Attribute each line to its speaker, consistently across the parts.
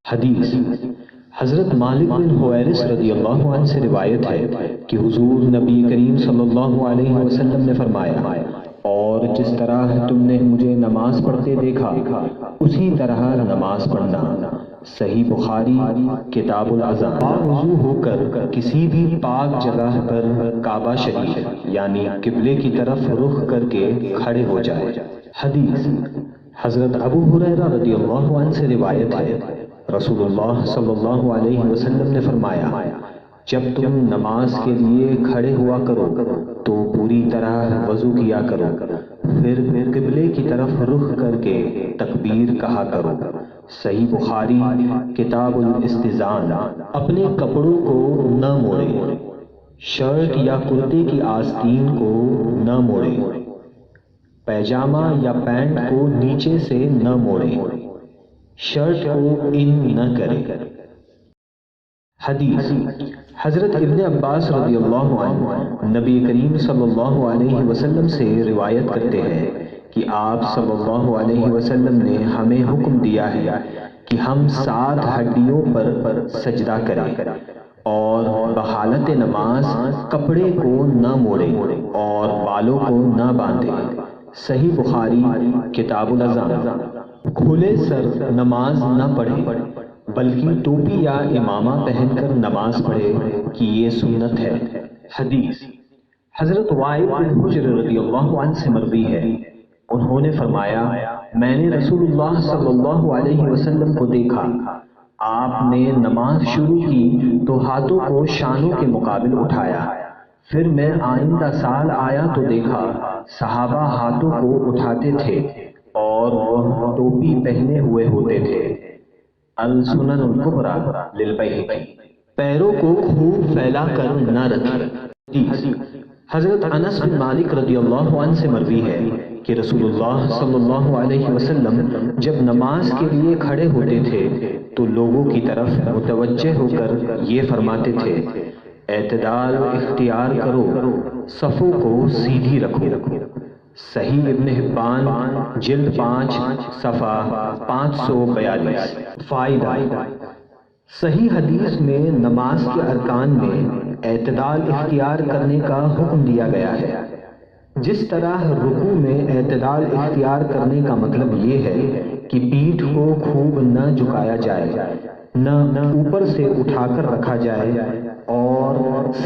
Speaker 1: حدیث حضرت مالک بن حویرث رضی اللہ عنہ سے روایت ہے کہ حضور نبی کریم صلی اللہ علیہ وسلم نے فرمایا، اور جس طرح تم نے مجھے نماز پڑھتے دیکھا اسی طرح نماز پڑھنا۔ صحیح بخاری کتاب الاذان۔ وضو ہو کر کسی بھی پاک جگہ پر کعبہ شریف یعنی قبلے کی طرف رخ کر کے کھڑے ہو جائے۔ حدیث حضرت ابو ہریرہ رضی اللہ عنہ سے روایت ہے، رسول اللہ صلی اللہ علیہ وسلم نے فرمایا، جب تم نماز کے لیے کھڑے ہوا کرو تو پوری طرح وضو کیا کرو، پھر قبلے کی طرف رخ کر کے تکبیر کہا کرو۔ صحیح بخاری کتاب الاستئذان۔ اپنے کپڑوں کو نہ موڑے، شرٹ یا کرتے کی آستین کو نہ موڑے، پیجامہ یا پینٹ کو نیچے سے نہ موڑے، شرٹ کو ان نہ کرے۔ حدیث حضرت ابن عباس رضی اللہ عنہ نبی کریم صلی اللہ علیہ وسلم سے روایت کرتے ہیں کہ آپ صلی اللہ علیہ وسلم نے ہمیں حکم دیا ہے کہ ہم 7 ہڈیوں پر سجدہ کریں اور بحالت نماز کپڑے کو نہ موڑے اور بالوں کو نہ باندھے۔ صحیح بخاری کتاب الاذان۔ کھلے سر نماز نہ پڑھے بلکہ ٹوپی یا امامہ پہن کر نماز پڑھے کہ یہ سنت ہے۔ حدیث حضرت وائل بن حجر رضی اللہ عنہ سے مروی ہے، انہوں نے فرمایا، میں نے رسول اللہ صلی اللہ علیہ وسلم کو دیکھا، آپ نے نماز شروع کی تو ہاتھوں کو شانوں کے مقابل اٹھایا، پھر میں آئندہ سال آیا تو دیکھا صحابہ ہاتھوں کو اٹھاتے تھے اور وہ ٹوپی پہنے ہوئے ہوتے تھے۔ السنن الکبری للبیہقی۔ پیروں کو خوب پھیلا کر نہ رکھیں۔ حضرت انس بن مالک رضی اللہ عنہ سے مروی ہے کہ رسول اللہ صلی اللہ علیہ وسلم جب نماز کے لیے کھڑے ہوتے تھے تو لوگوں کی طرف متوجہ ہو کر یہ فرماتے تھے، اعتدال اختیار کرو، صفوں کو سیدھی رکھو۔ صحیح ابن حبان جلد 5 صفحہ 542۔ فائدہ صحیح حدیث میں نماز کے ارکان میں اعتدال اختیار کرنے کا حکم دیا گیا ہے۔ جس طرح رکوع میں اعتدال اختیار کرنے کا مطلب یہ ہے کہ پیٹھ کو خوب نہ جھکایا جائے، نہ اوپر سے اٹھا کر رکھا جائے، اور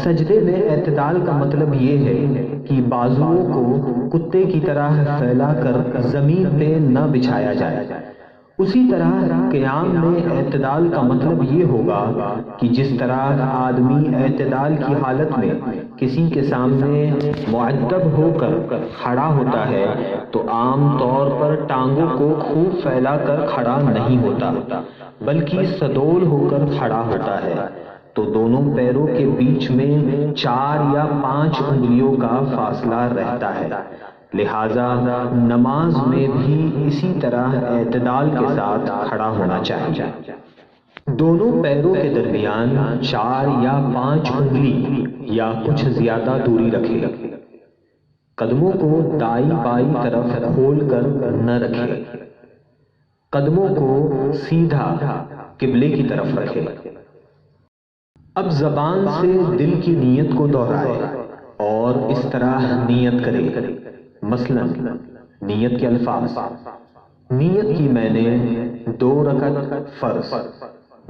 Speaker 1: سجدے میں اعتدال کا مطلب یہ ہے کہ بازوؤں کو کتے کی طرح پھیلا کر زمین پہ نہ بچھایا جائے۔ اسی طرح قیام میں اعتدال کا مطلب یہ ہوگا کہ جس طرح آدمی اعتدال کی حالت میں کسی کے سامنے معدب ہو کر کھڑا ہوتا ہے تو عام طور پر ٹانگوں کو خوب پھیلا کر کھڑا نہیں ہوتا بلکہ سڈول ہو کر کھڑا ہوتا ہے، تو دونوں پیروں کے بیچ میں 4 یا 5 انگلیوں کا فاصلہ رہتا ہے۔ لہذا نماز میں بھی اسی طرح اعتدال کے ساتھ کھڑا ہونا چاہیے۔ دونوں پیروں کے درمیان 4 یا 5 انگلی یا کچھ زیادہ دوری رکھے۔ قدموں کو دائیں بائیں طرف کھول کر نہ رکھے، قدموں کو سیدھا قبلے کی طرف رکھے۔ اب زبان سے دل کی نیت کو دہرائے اور اس طرح نیت کرے، مثلا نیت کے الفاظ، نیت کی میں نے 2 رکعت فرض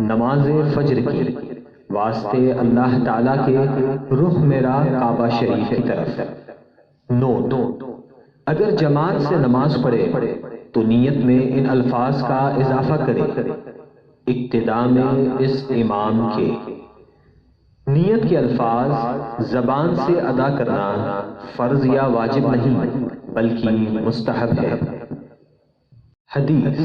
Speaker 1: نماز فجر کی واسطے اللہ تعالیٰ کے رخ میرا کعبہ شریف کی طرف۔ نوٹ: اگر جماعت سے نماز پڑھے تو نیت میں ان الفاظ کا اضافہ کرے، اقتداء میں اس امام کے۔ نیت کے الفاظ زبان سے ادا کرنا فرض یا واجب نہیں بلکہ مستحب ہے۔ حدیث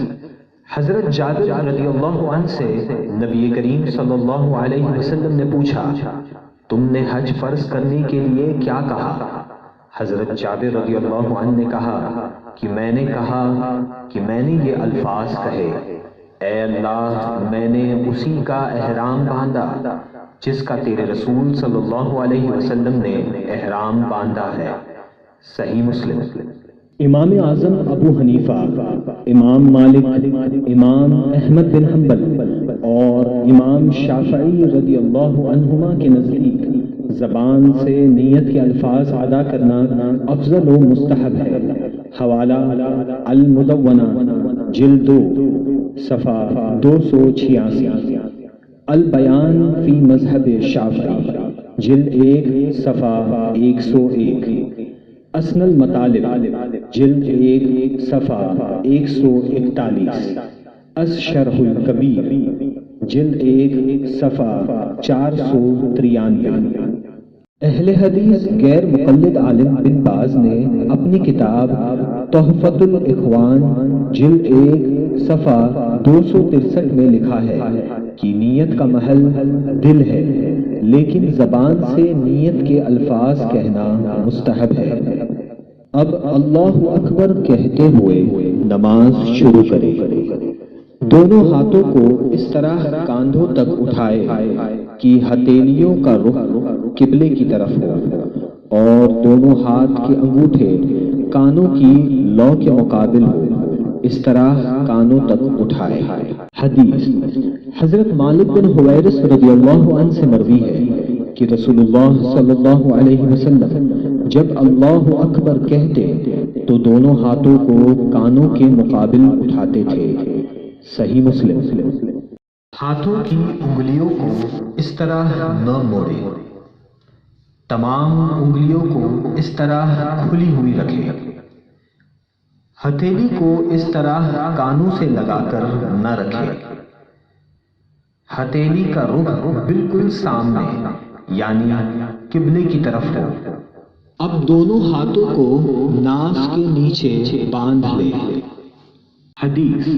Speaker 1: حضرت جابر رضی اللہ عنہ سے نبی کریم صلی اللہ علیہ وسلم نے پوچھا، تم نے حج فرض کرنے کے لیے کیا کہا؟ حضرت جابر رضی اللہ عنہ نے کہا کہ میں نے کہا کہ میں نے یہ الفاظ کہے، اے اللہ، میں نے اسی کا احرام باندھا جس کا تیرے رسول صلی اللہ علیہ وسلم نے احرام باندھا ہے۔ صحیح مسلم۔ امام اعظم ابو حنیفہ، امام مالک، امام احمد بن حنبل اور امام شافعی رضی اللہ عنہما کے نزدیک زبان سے نیت کے الفاظ ادا کرنا افضل و مستحب ہے۔ حوالہ المدونہ جلد 2 صفحہ 286، البیان فی مذہب شافعی جلد 1 صفحہ 101، اسن المطالب جلد 1 صفحہ 141، الشرح الکبیر جلد 1 صفحہ 493۔ اہل حدیث غیر مقلد عالم بن باز نے اپنی کتاب تحفۃ الاخوان جلد 1 صفحہ 263 میں لکھا ہے کہ نیت کا محل دل ہے، لیکن زبان سے نیت کے الفاظ کہنا مستحب ہے۔ اب اللہ اکبر کہتے ہوئے نماز شروع کرے، دونوں ہاتھوں کو اس طرح کاندھوں تک اٹھائے کہ ہتھیلیوں کا رخ قبلے کی طرف ہو، اور دونوں ہاتھ کے انگوٹھے کانوں کی لو کے مقابل ہو، اس طرح کانوں تک اٹھائے۔ حدیث حضرت مالک بن حویرث رضی اللہ عنہ سے مروی ہے کہ رسول اللہ صلی اللہ علیہ وسلم جب اللہ اکبر کہتے تو دونوں ہاتھوں کو کانوں کے مقابل اٹھاتے تھے۔ صحیح مسلم۔ ہاتھوں کی انگلیوں کو اس طرح نہ موڑے، تمام انگلیوں کو اس طرح کھلی ہوئی رکھے، ہتھیلی کو اس طرح کانوں سے لگا کر نہ رکھے، ہتھیلی کا رخ بالکل سامنے یعنی قبلے کی طرف ہو۔ اب دونوں ہاتھوں کو ناف کے نیچے باندھ لے۔ حدیث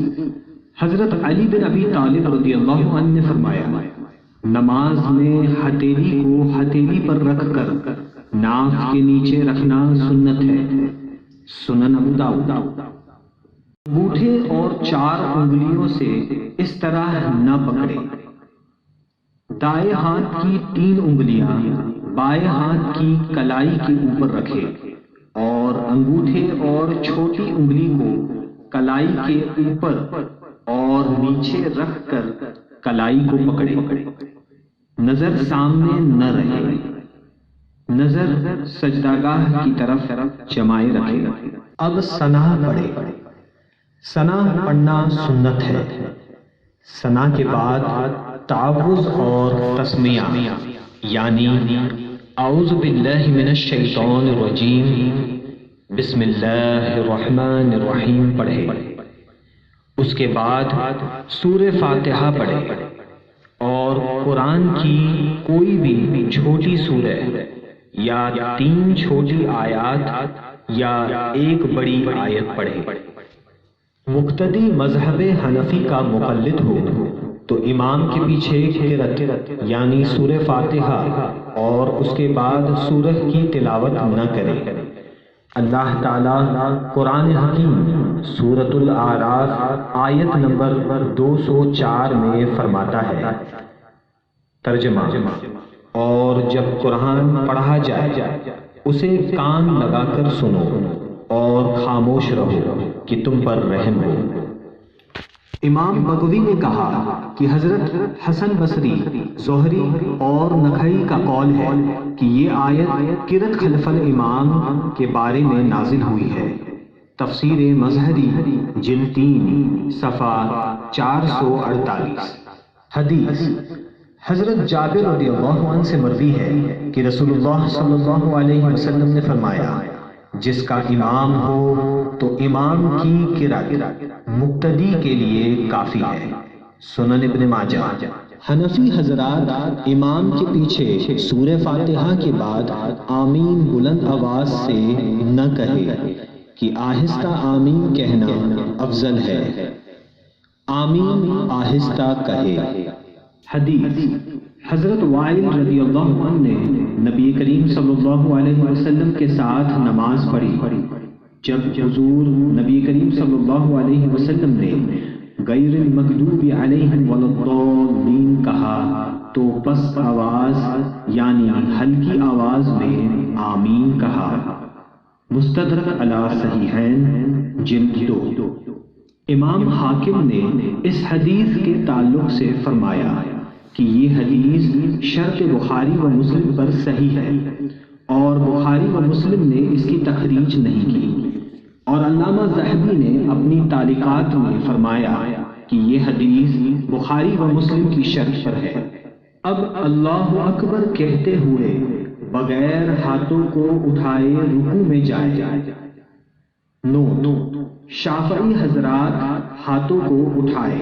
Speaker 1: حضرت علی بن ابی طالب رضی اللہ عنہ نے فرمایا، نماز میں ہتھیلی کو ہتھیلی پر رکھ کر ناف کے نیچے رکھنا سنت ہے۔ سنن ابو داؤد۔ انگوٹھے اور 4 انگلیوں سے اس طرح نہ پکڑے، دائیں ہاتھ کی 3 انگلیاں بائیں ہاتھ کی کلائی کے اوپر رکھے اور انگوٹھے اور چھوٹی انگلی کو کلائی کے اوپر اور نیچے رکھ کر کلائی کو پکڑے، نظر سامنے نہ رہے، نظر سجدہ گاہ کی طرف جمائے رکھے۔ اب ثنا پڑھے۔ ثنا پڑھنا سنت ہے۔ ثنا کے بعد تعوذ اور تسمیہ یعنی اعوذ باللہ من الشیطان الرجیم بسم اللہ الرحمن الرحیم پڑھے۔ اس کے بعد سورہ فاتحہ پڑھے اور قرآن کی کوئی بھی چھوٹی سورہ یا 3 چھوٹی آیات یا 1 بڑی آیت پڑھے۔ مقتدی مذہب حنفی کا مقلد ہو تو امام کے پیچھے قرأت یعنی سورہ فاتحہ اور اس کے بعد سورہ کی تلاوت نہ کرے۔ اللہ تعالیٰ قرآن حکیم سورۃ الاعراف آیت نمبر 204 میں فرماتا ہے، ترجمہ: اور جب قرآن پڑھا جائے اسے کان لگا کر سنو اور خاموش رہو کہ تم پر رحم ہو۔ امام بغوی نے کہا کہ حضرت حسن بصری، زہری اور نخعی کا قول ہے کہ یہ آیت قرأت خلف الامام کے بارے میں نازل ہوئی ہے۔ تفسیر مظہری جلد 3 صفحہ 448۔ حدیث حضرت جابر رضی اللہ عنہ سے مروی ہے کہ رسول اللہ صلی اللہ علیہ وسلم نے فرمایا، جس کا امام ہو تو امام کی قرأت مقتدی کے لیے کافی ہے۔ سنن ابن ماجہ۔ حنفی حضرات امام کے پیچھے سورہ فاتحہ کے بعد آمین بلند آواز سے نہ کہے کہ آہستہ آمین کہنا افضل ہے، آمین آہستہ کہے۔ حدیث حضرت وائل رضی اللہ عنہ نے نبی کریم صلی اللہ علیہ وسلم کے ساتھ نماز پڑھی۔ جب حضور نبی کریم صلی اللہ علیہ وسلم نے غیر المغضوب علیہم ولا الضالین کہا تو پست آواز یعنی ہلکی آواز میں آمین کہا۔ مستدرک علی صحیحین جلد 2۔ امام حاکم نے اس حدیث کے تعلق سے فرمایا کہ یہ حدیث شرط بخاری و مسلم پر صحیح ہے، اور بخاری و مسلم نے اس کی تخریج نہیں کی، اور علامہ ذہبی نے اپنی تعلیقات میں فرمایا کہ یہ حدیث بخاری و مسلم کی شرط پر ہے۔ اب اللہ اکبر کہتے ہوئے بغیر ہاتھوں کو اٹھائے رکوع میں جائے۔ نوٹ: شافعی حضرات ہاتھوں کو اٹھائے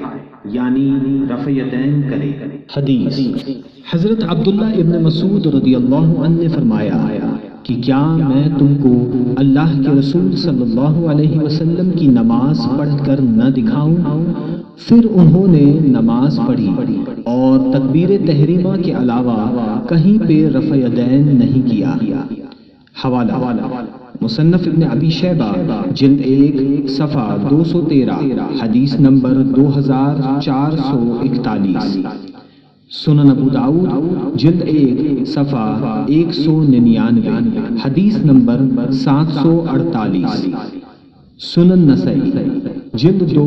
Speaker 1: یعنی رفع یدین کرے۔ حدیث: حضرت عبداللہ ابن مسعود رضی اللہ عنہ نے فرمایا کہ کیا میں تم کو اللہ کے رسول صلی اللہ علیہ وسلم کی نماز پڑھ کر نہ دکھاؤں؟ پھر انہوں نے نماز پڑھی اور تکبیر تحریمہ کے علاوہ کہیں پہ رفع یدین نہیں کیا۔ حوالہ: مصنف ابن ابی شیبہ جلد 1 صفحہ 213 حدیث نمبر 2441۔ سنن ابو داؤد جلد 1 صفحہ 199 حدیث نمبر 748۔ سنن نسائی جلد 2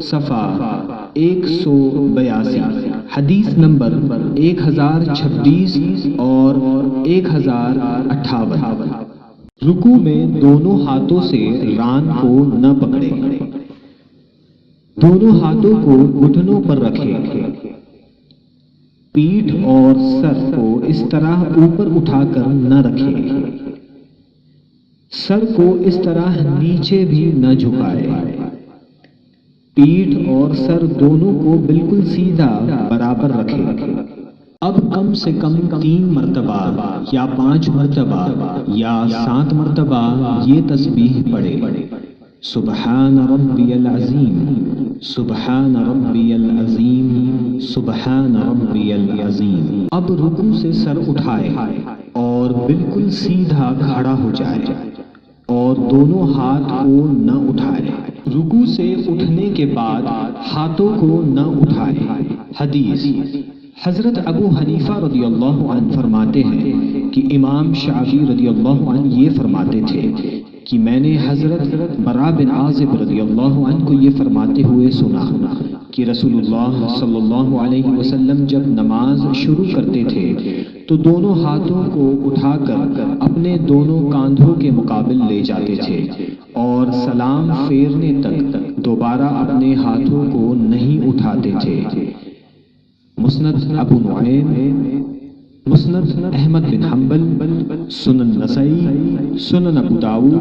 Speaker 1: صفحہ 182 حدیث نمبر 1026 اور 1058۔ رکوع میں دونوں ہاتھوں سے ران کو نہ پکڑے، دونوں ہاتھوں کو گھٹنوں پر رکھے، پیٹھ اور سر کو اس طرح اوپر اٹھا کر نہ رکھے، سر کو اس طرح نیچے بھی نہ جھکائے، پیٹھ اور سر دونوں کو بالکل سیدھا برابر رکھے۔ اب کم سے کم 3 مرتبہ یا 5 مرتبہ یا 7 مرتبہ یہ تسبیح پڑھے: سبحان ربی العظیم، سبحان ربی العظیم، سبحان ربی العظیم۔ اب رکوع سے سر اٹھائے اور بالکل سیدھا کھڑا ہو جائے اور دونوں ہاتھ کو نہ اٹھائے۔ رکوع سے اٹھنے کے بعد ہاتھوں کو نہ اٹھائے۔ حدیث: حضرت ابو حنیفہ رضی اللہ عنہ فرماتے ہیں کہ امام شعبی رضی اللہ عنہ یہ فرماتے تھے کہ میں نے حضرت براء بن عازب رضی اللہ عنہ کو یہ فرماتے ہوئے سنا کہ رسول اللہ صلی اللہ علیہ وسلم جب نماز شروع کرتے تھے تو دونوں ہاتھوں کو اٹھا کر اپنے دونوں کاندھوں کے مقابل لے جاتے تھے اور سلام پھیرنے تک دوبارہ اپنے ہاتھوں کو نہیں اٹھاتے تھے۔ مسند ابو نعیم، مسند احمد بن حنبل، سنن نسائی، سنن ابو داؤد،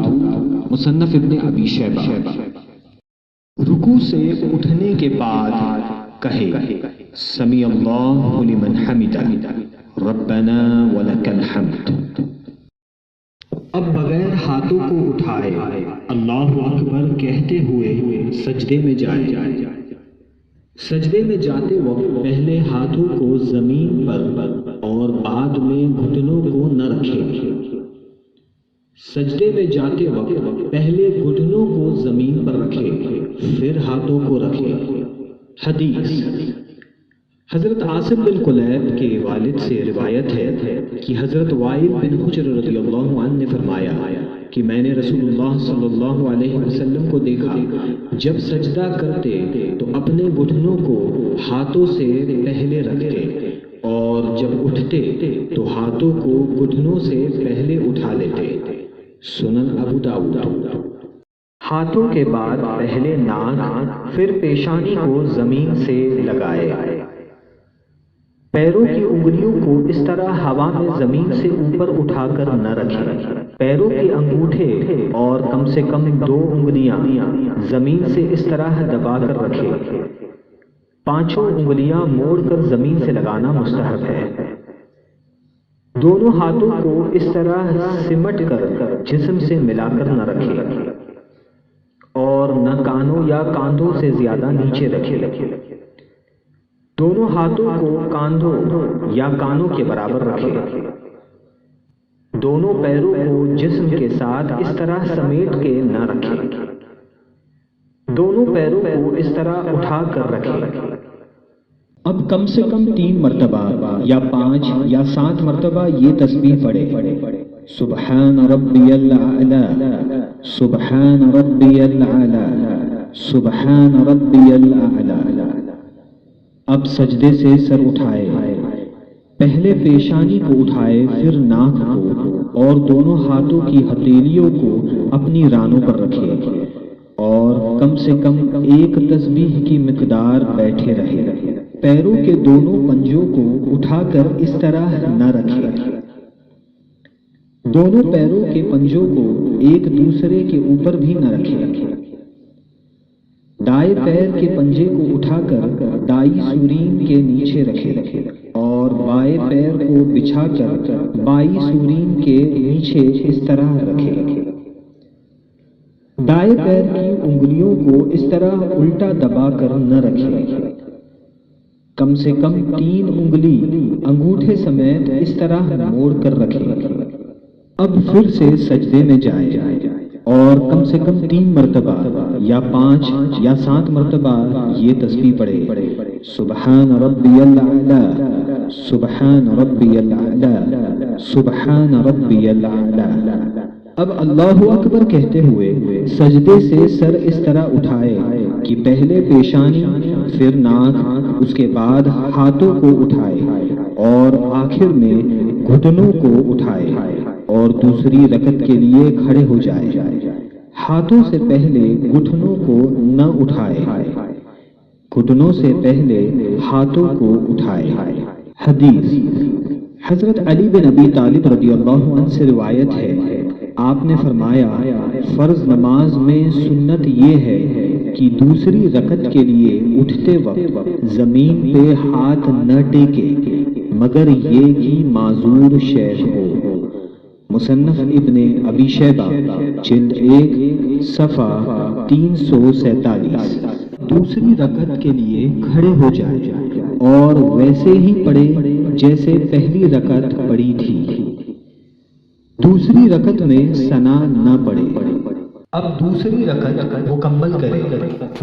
Speaker 1: مصنف ابن ابی شیبہ۔ رکوع سے اٹھنے کے بعد کہے: سمیع اللہ لمن حمدہ، ربنا ولک الحمد۔ اب بغیر ہاتھوں کو اٹھائے اللہ اکبر کہتے ہوئے سجدے میں جائے۔ سجدے میں جاتے وقت پہلے ہاتھوں کو زمین پر اور بعد میں گھٹنوں کو نہ رکھے۔ سجدے میں جاتے وقت پہلے گھٹنوں کو زمین پر رکھے، پھر ہاتھوں کو رکھے۔ حدیث: حضرت عاصم بن قلیب کے والد سے روایت ہے کہ حضرت وائل بن حجر رضی اللہ عنہ نے فرمایا کہ میں نے رسول اللہ صلی اللہ علیہ وسلم کو دیکھا جب سجدہ کرتے تو اپنے گھٹنوں کو ہاتھوں سے پہلے رکھتے اور جب اٹھتے تو ہاتھوں کو گھٹنوں سے پہلے اٹھا لیتے۔ سنن ابو داؤد۔ ہاتھوں کے بعد پہلے ناک پھر پیشانی کو زمین سے لگائے۔ پیروں کی انگلیوں کو اس طرح ہوا میں زمین سے اوپر اٹھا کر نہ رکھے۔ پیروں کے انگوٹھے اور کم سے کم 2 انگلیاں زمین سے اس طرح دبا کر رکھے۔ 5 انگلیاں موڑ کر زمین سے لگانا مستحب ہے۔ دونوں ہاتھوں کو اس طرح سمٹ کر جسم سے ملا کر نہ رکھے اور نہ کانوں یا کاندھوں سے زیادہ نیچے رکھے۔ دونوں ہاتھوں کو کاندھوں یا کانوں کے برابر رکھے۔ دونوں پیروں کو جسم کے ساتھ اس طرح سمیٹ کے نہ رکھے۔ دونوں پیروں کو اس طرح اٹھا کر رکھے۔ اب کم سے کم 3 مرتبہ یا 5 یا 7 مرتبہ یہ تسبیح پڑھے:
Speaker 2: سبحان ربی الاعلی، سبحان ربی الاعلی، سبحان ربی الاعلی۔ اب سجدے سے سر اٹھائے، پہلے پیشانی کو اٹھائے، پھر ناک کو اور دونوں ہاتھوں کی ہتھیلیوں کو اپنی رانوں پر رکھے اور کم سے کم ایک تسبیح کی مقدار بیٹھے رہے۔ پیروں کے دونوں پنجوں کو اٹھا کر اس طرح نہ رکھے، دونوں پیروں کے پنجوں کو ایک دوسرے کے اوپر بھی نہ رکھے۔ دائیں پیر کے پنجے کو اٹھا کر دائیں سورین کے نیچے رکھے اور بائیں پیر کو بچھا کر بائیں سورین کے نیچے اس طرح رکھے۔ دائیں پیر کی انگلیوں کو اس طرح الٹا دبا کر نہ رکھے، کم سے کم 3 انگلی انگوٹھے سمیت اس طرح موڑ کر رکھے۔ اب پھر سے سجدے میں جائے اور کم سے کم 3 مرتبہ یا 5 یا 7 مرتبہ یہ تسبیح پڑھے، سبحان ربی الاعلی، سبحان ربی الاعلی، سبحان ربی الاعلی۔ اب اللہ اکبر کہتے ہوئے سجدے سے سر اس طرح اٹھائے کہ پہلے پیشانی، پھر ناک، اس کے بعد ہاتھوں کو اٹھائے اور آخر میں گھٹنوں کو اٹھائے اور دوسری رکعت کے لیے کھڑے ہو جائے۔ ہاتھوں سے پہلے گھٹنوں کو نہ اٹھائے، گھٹنوں سے پہلے ہاتھوں کو اٹھائے۔ حدیث حضرت علی بن ابی طالب رضی اللہ عنہ سے روایت ہے، آپ نے فرمایا فرض نماز میں سنت یہ ہے کہ دوسری رکعت کے لیے اٹھتے وقت زمین پہ ہاتھ نہ ٹیکے مگر یہ کہ معذور شیخ ہو۔ مصنف ابن ابی شیبہ جلد 1 صفحہ 347۔ دوسری رکعت کے لیے کھڑے ہو جائے اور ویسے ہی پڑھے جیسے پہلی رکعت پڑھی تھی۔ دوسری رکعت میں ثنا نہ پڑھے۔ اب دوسری رکعت مکمل کرے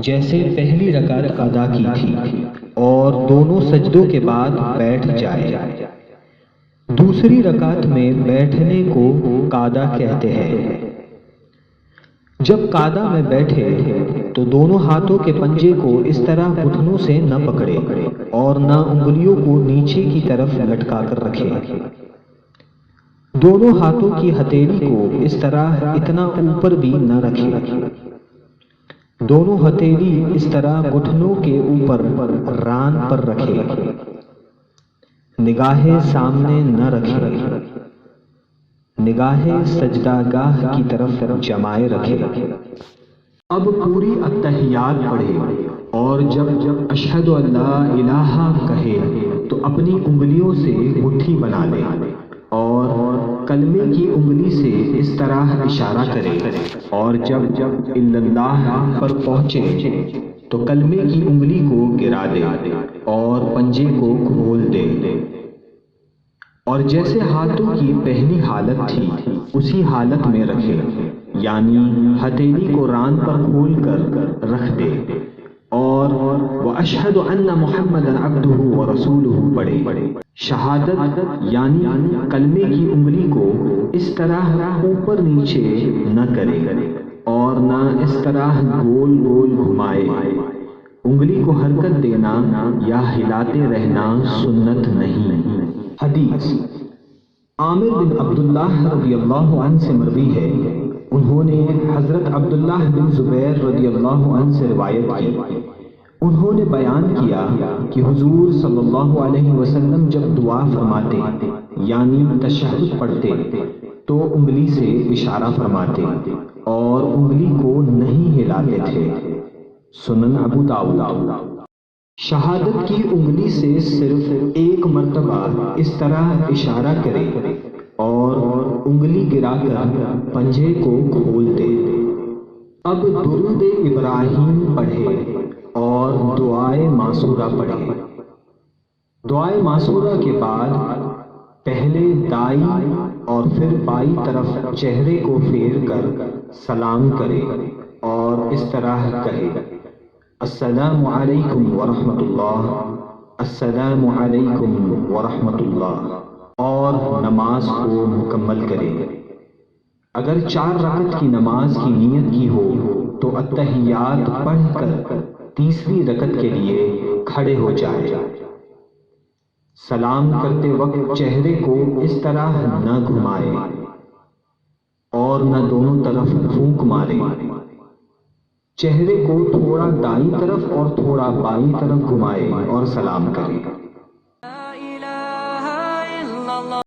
Speaker 2: جیسے پہلی رکعت ادا کی تھی اور دونوں سجدوں کے بعد بیٹھ جائے۔ دوسری رکعت میں بیٹھنے کو قعدہ کہتے ہیں۔ جب قعدہ میں بیٹھے تو دونوں ہاتھوں کے پنجے کو اس طرح گھٹنوں سے نہ پکڑے اور نہ انگلیوں کو نیچے کی طرف لٹکا کر رکھے۔ دونوں ہاتھوں کی ہتھیلی کو اس طرح اتنا اوپر بھی نہ رکھے۔ دونوں ہتھیلی اس طرح گھٹنوں کے اوپر ران پر رکھے، نگاہیں سامنے نہ رکھے، نگاہیں سجدہ گاہ کی طرف جمائے رکھے۔ اب پوری التحیات پڑھے اور جب اشہد ان لا الہ کہے تو اپنی انگلیوں سے مٹھی بنا لے اور کلمے کی انگلی سے اس طرح اشارہ کرے اور جب الا اللہ پر پہنچے تو کلمے کی انگلی کو گرا دے اور پنجے کو کھول دے اور جیسے ہاتھوں کی پہلی حالت تھی اسی حالت میں رکھے، یعنی ہتھیلی کو ران پر کھول کر رکھ دے اور وَأَشْهَدُ أَنَّ مُحَمَّدًا عَبْدُهُ وَرَسُولُهُ پڑھے۔ شہادت یعنی کلمے کی انگلی کو اس طرح اوپر نیچے نہ کرے اور نہ اس طرح گول گول گھمائے۔ انگلی کو حرکت دینا یا ہلاتے رہنا سنت نہیں۔ حدیث عامر بن عبداللہ رضی اللہ عنہ سے مروی ہے، انہوں نے حضرت عبداللہ بن زبیر رضی اللہ عنہ سے روایت کی، انہوں نے بیان کیا کہ حضور صلی اللہ علیہ وسلم جب دعا فرماتے یعنی تشہد پڑھتے تو انگلی سے اشارہ فرماتے اور انگلی کو نہیں ہلاتے تھے۔ سنن ابو داؤد۔ شہادت کی انگلی سے صرف ایک مرتبہ اس طرح اشارہ کرے اور انگلی گرا کر پنجے کو کھول دے۔ اب درود ابراہیم پڑھے اور دعائے معصورہ پڑھے۔ دعائے معصورہ کے بعد پہلے دائیں اور پھر بائیں طرف چہرے کو پھیر کر سلام کرے اور اس طرح کہے، السلام علیکم ورحمۃ اللہ، السلام علیکم ورحمۃ اللہ۔ اور نماز کو مکمل کرے۔ اگر 4 رکعت کی نماز کی نیت کی ہو تو اتحیات پڑھ کر تیسری رکعت کے لیے کھڑے ہو جائے۔ سلام کرتے وقت چہرے کو اس طرح نہ گھمائے اور نہ دونوں طرف پھونک مارے۔ چہرے کو تھوڑا دائیں طرف اور تھوڑا بائیں طرف گھمائے اور سلام کرے۔